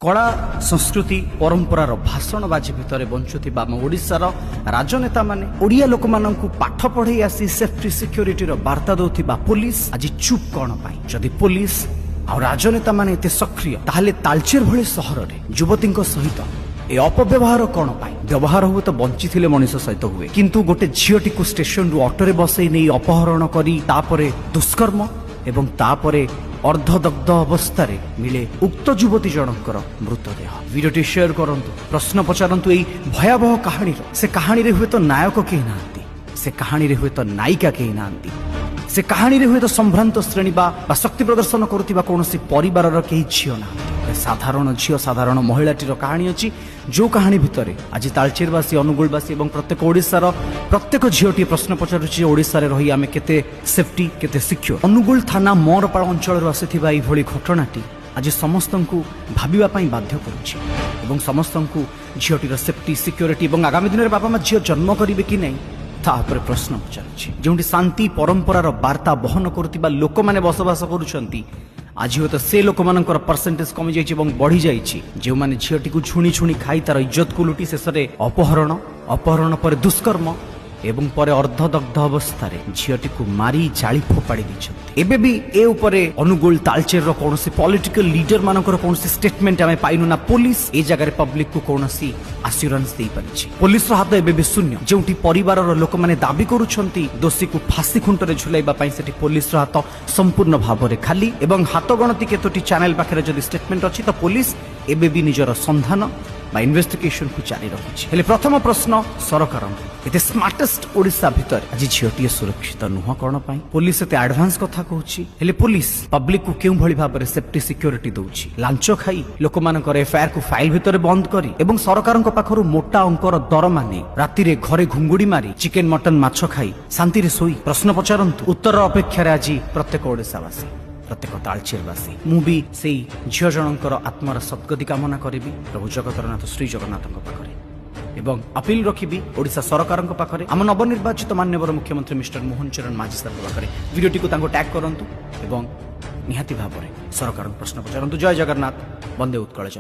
कला संस्कृति परंपरार भाषणबाजी भितर बंचुवा आम ओडिशार राजनेता माने ओडिया लोक मानकु पाठ पढ़े आसी सेफ्टी सिक्योरिटीर वार्ता दौथिबा पुलिस आज चुप कौन पाई जदि पुलिस आ राजनेता माने एते सक्रिय ताहले तालचेर भली सहर रे युवतीଙ୍କ सहित ए अपव्यवहार कौन पाई व्यवहार हुए तो बंची थिले मनीष सहित हुए किंतु गोटे झीटी को स्टेशन रु ऑटो रे बसई नहीं अपहरण करी तापरे दुष्कर्म एवं तापरे अर्धदग्ध अवस्था मिले उक्त युवती जनकर मृतदेह वीडियोटी शेयर करंतु प्रश्न पचारंतु एई भयावह कहानी से कहानी रे हुए तो नायक केही नांती से कहानी रे हुए तो नायिका केही नांती से कहानी रे हुए तो संभ्रांत श्रेणी बा शक्ति प्रदर्शन करुथिबा कोनोसी परिवारर केही झियो ना साधारण झियो साधारण महिलाटीर कहानी अछि जो कहानी भितरे आज तालचेरवासी अनुगुलवासी और प्रत्येक ओडिशार प्रत्येक झीटी प्रश्न पचारुछि ओडिशा रे रही आमे केते सेफ्टी केते सिक्योर अनुगुल थाना मोरपाड़ अंचल आसिथिबा एई भली घटनाटी आज समस्तंकु भाबिबा पई बाध्य करूछि एवं समस्तंकु झीटीर सेफ्टी सिक्योरिटी और आगामी दिन बापा मा झील जन्म करिवे कि नहीं तापर प्रश्न पचारुछि जोंटी शांति परंपरार वार्ता बहन करुथिबा लोक माने बसवास करूछंती आज हुए तो से लोक मानकर परसेंटेज कमी जाइछि एवं बढ़ी जाइछि जो माने झीटी को छुणी छुणी खाई तार इज्जत को लुटी शेष रे अपहरण पर दुष्कर्म एवं पर अर्धदग्ध अवस्था झीटी को मारी जाली फोपाड़ी दैछन्ति एबे भी ए उपरे अनुगुल तालचेर रो कोनोसी पॉलिटिकल लीडर मानकर कोनोसी स्टेटमेंट आमे पाइनु ना पुलिस ए जगह रे पब्लिक को कोनोसी एश्योरेंस देई परिछि पुलिस रो हाथ एबे भी शून्य जेउटी परिवार रो लोक माने दाबी करूछन्ति दोषी को फांसी खुंट रे झुलाइबा पई सेठी पुलिस रो हाथ संपूर्ण भाव रे खाली एवं हाथ गणति केतोटी चैनल पाखरे जदि स्टेटमेंट अछि तो पुलिस एबे भी निजर संधान बा इन्वेस्टिगेशन को जारी रखिछि हेले प्रथम प्रश्न सरकार एते स्मार्टेस्ट ओडिशा भितर आज झीटी सुरक्षित नुह कौन पाई पुलिस एते एडवांस कथा कहूछि हेले पुलिस पब्लिक को केउ भली भाबरे सेफ्टी सिक्योरिटी दउछि लांच खाई लोक मानकर एफआईआर को फाइल भितर बंद करी एवं सरकारक पाखरु मोटा अंकर दर माने राति रे घरे घुंगुडी मारी चिकेन मटन माछ खाई शांति रे सोई प्रश्न पचारंतु उत्तर अपेक्षा आज प्रत्येक ओडिशावासी प्रत्येक तालचेरवासी मु भी से झील जनकर आत्मार सद्गति कामना करी प्रभु जगतरनाथ श्री जगन्नाथ पाखरे एवं अपील रखी ओडिशा सरकार पाखरे आम नवनिर्वाचित माननीय मुख्यमंत्री मिस्टर मोहन चरण माझी सर पाखरे वीडियोटी को टैग करंतु एवं निहाती भाव सरकार प्रश्न पचारंतु जय जगन्नाथ वंदे उत्कल जन।